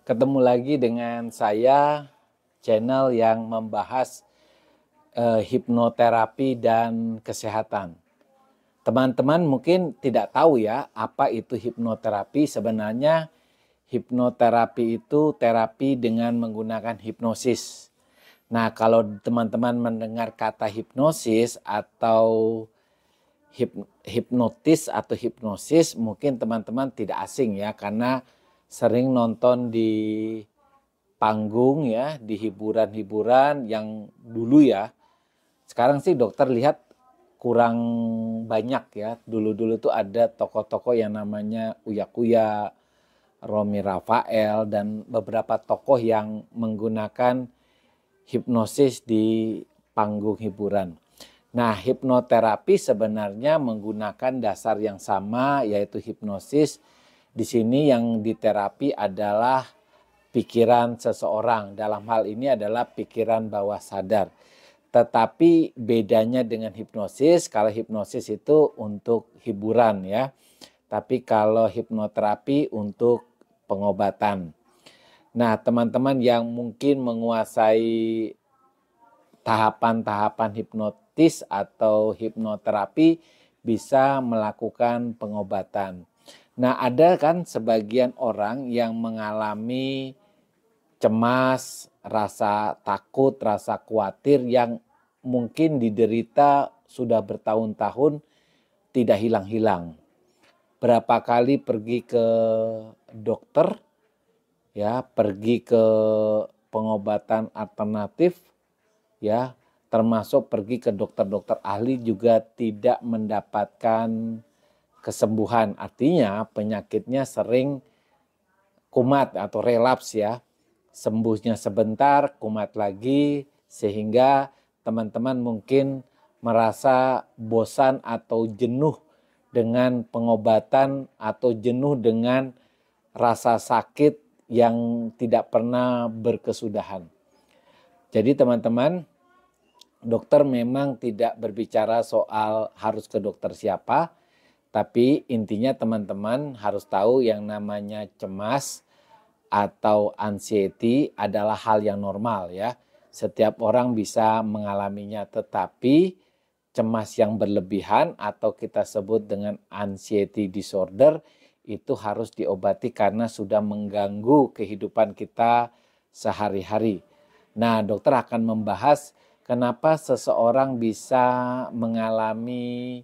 Ketemu lagi dengan saya, channel yang membahas hipnoterapi dan kesehatan. Teman-teman mungkin tidak tahu ya apa itu hipnoterapi. Sebenarnya hipnoterapi itu terapi dengan menggunakan hipnosis. Nah, kalau teman-teman mendengar kata hipnosis atau hipnotis atau hipnosis, mungkin teman-teman tidak asing ya, karena sering nonton di panggung ya, di hiburan-hiburan yang dulu ya. Sekarang sih dokter lihat kurang banyak ya. Dulu-dulu tuh ada tokoh-tokoh yang namanya Uya Kuya, Romi Rafael, dan beberapa tokoh yang menggunakan hipnosis di panggung hiburan. Nah, hipnoterapi sebenarnya menggunakan dasar yang sama, yaitu hipnosis. Di sini yang diterapi adalah pikiran seseorang. Dalam hal ini adalah pikiran bawah sadar. Tetapi bedanya dengan hipnosis, kalau hipnosis itu untuk hiburan ya. Tapi kalau hipnoterapi untuk pengobatan. Nah, teman-teman yang mungkin menguasai tahapan-tahapan hipnotis atau hipnoterapi bisa melakukan pengobatan. Nah, ada kan sebagian orang yang mengalami cemas, rasa takut, rasa khawatir yang mungkin diderita sudah bertahun-tahun tidak hilang-hilang. Berapa kali pergi ke dokter, ya, pergi ke pengobatan alternatif, ya, termasuk pergi ke dokter-dokter ahli juga tidak mendapatkan kesembuhan. Artinya penyakitnya sering kumat atau relaps ya. Sembuhnya sebentar, kumat lagi, sehingga teman-teman mungkin merasa bosan atau jenuh dengan pengobatan atau jenuh dengan rasa sakit yang tidak pernah berkesudahan. Jadi teman-teman, dokter memang tidak berbicara soal harus ke dokter siapa, tapi intinya teman-teman harus tahu yang namanya cemas atau anxiety adalah hal yang normal ya. Setiap orang bisa mengalaminya, tetapi cemas yang berlebihan atau kita sebut dengan anxiety disorder itu harus diobati karena sudah mengganggu kehidupan kita sehari-hari. Nah, dokter akan membahas kenapa seseorang bisa mengalami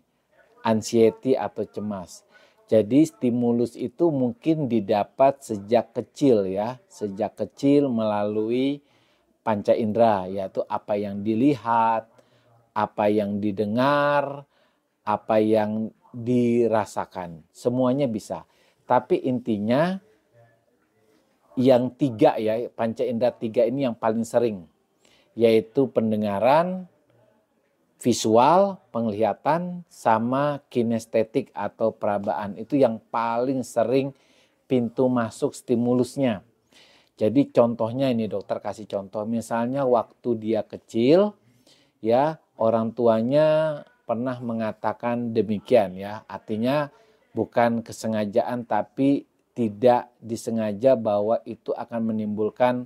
anxiety atau cemas. Jadi stimulus itu mungkin didapat sejak kecil ya, sejak kecil melalui panca indera, yaitu apa yang dilihat, apa yang didengar, apa yang dirasakan. Semuanya bisa. Tapi intinya yang tiga ya, panca indera tiga ini yang paling sering, yaitu pendengaran, visual, penglihatan, sama kinestetik atau perabaan. Itu yang paling sering pintu masuk stimulusnya. Jadi contohnya ini dokter kasih contoh. Misalnya waktu dia kecil, ya orang tuanya pernah mengatakan demikian ya. Artinya bukan kesengajaan tapi tidak disengaja bahwa itu akan menimbulkan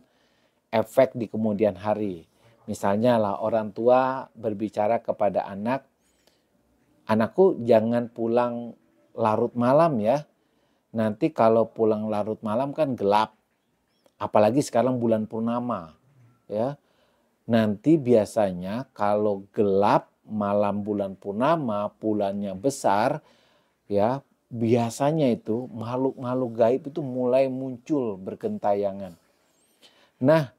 efek di kemudian hari. Misalnya lah orang tua berbicara kepada anak, anakku jangan pulang larut malam ya. Nanti kalau pulang larut malam kan gelap. Apalagi sekarang bulan purnama ya. Nanti biasanya kalau gelap malam bulan purnama, bulannya besar ya, biasanya itu makhluk-makhluk gaib itu mulai muncul bergentayangan. Nah,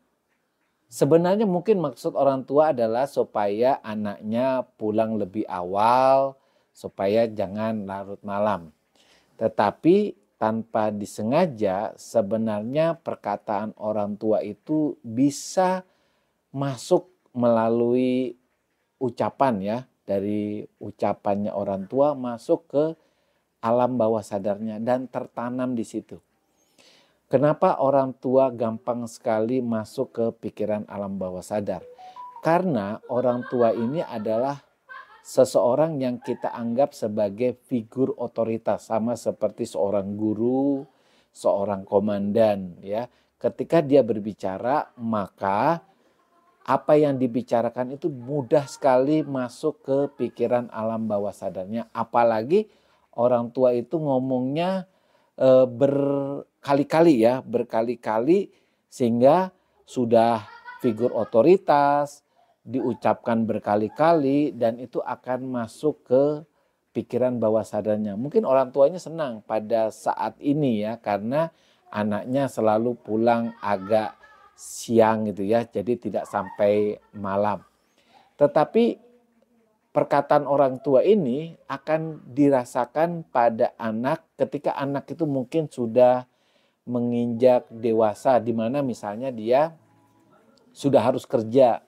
sebenarnya mungkin maksud orang tua adalah supaya anaknya pulang lebih awal, supaya jangan larut malam. Tetapi tanpa disengaja sebenarnya perkataan orang tua itu bisa masuk melalui ucapan ya. Dari ucapannya orang tua masuk ke alam bawah sadarnya dan tertanam di situ. Kenapa orang tua gampang sekali masuk ke pikiran alam bawah sadar? Karena orang tua ini adalah seseorang yang kita anggap sebagai figur otoritas. Sama seperti seorang guru, seorang komandan ya. Ketika dia berbicara, maka apa yang dibicarakan itu mudah sekali masuk ke pikiran alam bawah sadarnya. Apalagi orang tua itu ngomongnya berkali-kali ya, berkali-kali, sehingga sudah figur otoritas, diucapkan berkali-kali, dan itu akan masuk ke pikiran bawah sadarnya. Mungkin orang tuanya senang pada saat ini ya, karena anaknya selalu pulang agak siang gitu ya, jadi tidak sampai malam. Tetapi perkataan orang tua ini akan dirasakan pada anak ketika anak itu mungkin sudah menginjak dewasa, di mana misalnya dia sudah harus kerja.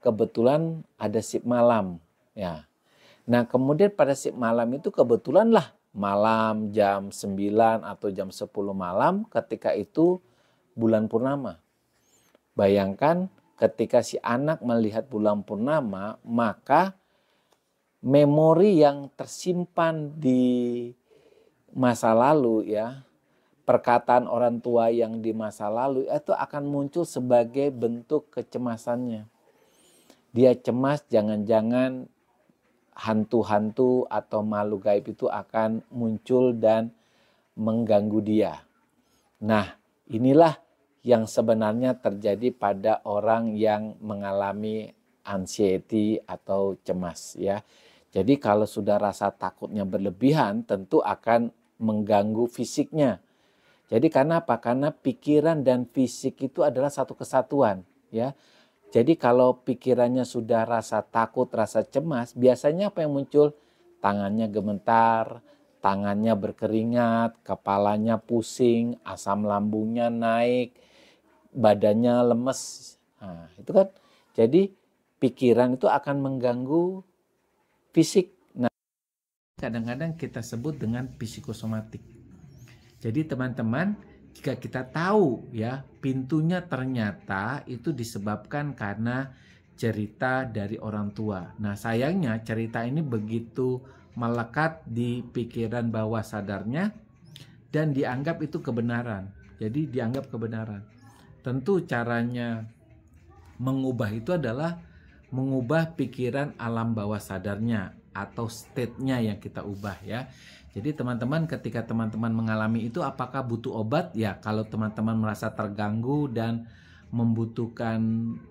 Kebetulan ada shift malam ya. Nah, kemudian pada shift malam itu kebetulan lah malam jam 9 atau jam 10 malam, ketika itu bulan purnama. Bayangkan ketika si anak melihat bulan purnama, maka memori yang tersimpan di masa lalu ya, perkataan orang tua yang di masa lalu itu akan muncul sebagai bentuk kecemasannya. Dia cemas jangan-jangan hantu-hantu atau makhluk gaib itu akan muncul dan mengganggu dia. Nah, inilah yang sebenarnya terjadi pada orang yang mengalami anxiety atau cemas ya. Jadi kalau sudah rasa takutnya berlebihan, tentu akan mengganggu fisiknya. Jadi karena apa? Karena pikiran dan fisik itu adalah satu kesatuan ya. Jadi kalau pikirannya sudah rasa takut, rasa cemas, biasanya apa yang muncul? Tangannya gemetar, tangannya berkeringat, kepalanya pusing, asam lambungnya naik, badannya lemes. Nah, itu kan. Jadi pikiran itu akan mengganggu fisik. Nah, kadang-kadang kita sebut dengan psikosomatik. Jadi teman-teman, jika kita tahu ya pintunya ternyata itu disebabkan karena cerita dari orang tua. Nah, sayangnya cerita ini begitu melekat di pikiran bawah sadarnya dan dianggap itu kebenaran. Jadi dianggap kebenaran. Tentu caranya mengubah itu adalah mengubah pikiran alam bawah sadarnya atau state-nya yang kita ubah ya. Jadi teman-teman, ketika teman-teman mengalami itu, apakah butuh obat? Ya, kalau teman-teman merasa terganggu dan membutuhkan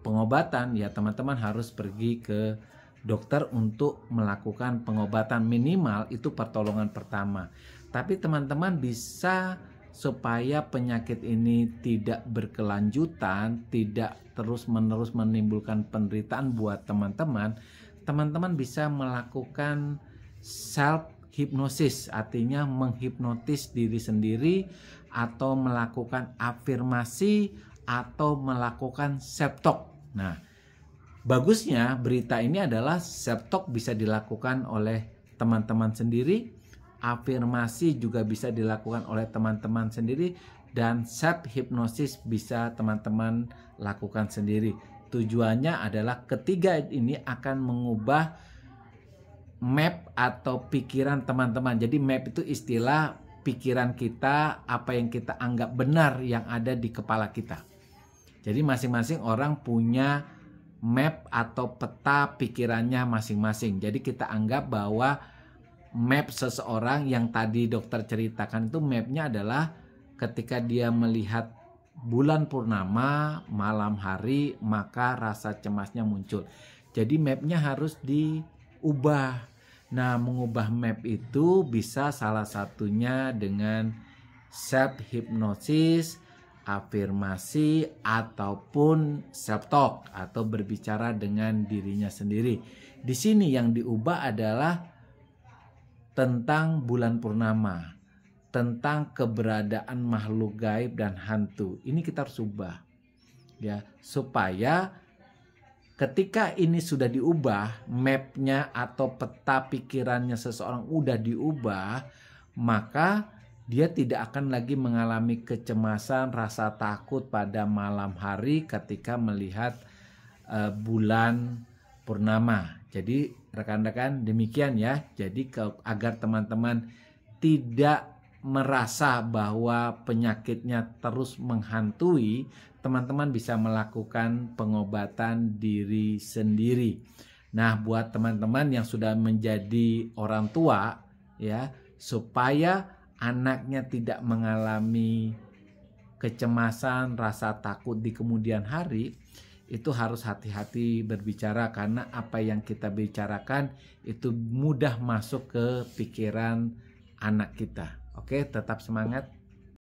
pengobatan, ya teman-teman harus pergi ke dokter untuk melakukan pengobatan, minimal itu pertolongan pertama. Tapi teman-teman bisa, supaya penyakit ini tidak berkelanjutan, tidak terus-menerus menimbulkan penderitaan buat teman-teman, teman-teman bisa melakukan self hipnosis, artinya menghipnotis diri sendiri, atau melakukan afirmasi, atau melakukan self talk. Nah, bagusnya berita ini adalah self talk bisa dilakukan oleh teman-teman sendiri, afirmasi juga bisa dilakukan oleh teman-teman sendiri, dan self hipnosis bisa teman-teman lakukan sendiri. Tujuannya adalah ketiga ini akan mengubah map atau pikiran teman-teman. Jadi map itu istilah pikiran kita, apa yang kita anggap benar yang ada di kepala kita. Jadi masing-masing orang punya map atau peta pikirannya masing-masing. Jadi kita anggap bahwa map seseorang yang tadi dokter ceritakan itu, mapnya adalah ketika dia melihat bulan purnama malam hari, maka rasa cemasnya muncul. Jadi mapnya harus diubah. Nah, mengubah map itu bisa salah satunya dengan self hipnosis, afirmasi, ataupun self talk atau berbicara dengan dirinya sendiri. Di sini yang diubah adalah tentang bulan purnama, tentang keberadaan makhluk gaib dan hantu. Ini kita harus ubah ya, supaya ketika ini sudah diubah, mapnya atau peta pikirannya seseorang udah diubah, maka dia tidak akan lagi mengalami kecemasan, rasa takut pada malam hari ketika melihat bulan purnama. Jadi rekan-rekan demikian ya. Jadi agar teman-teman tidak merasa bahwa penyakitnya terus menghantui, teman-teman bisa melakukan pengobatan diri sendiri. Nah, buat teman-teman yang sudah menjadi orang tua, ya, supaya anaknya tidak mengalami kecemasan, rasa takut di kemudian hari, itu harus hati-hati berbicara, karena apa yang kita bicarakan itu mudah masuk ke pikiran anak kita. Oke, tetap semangat.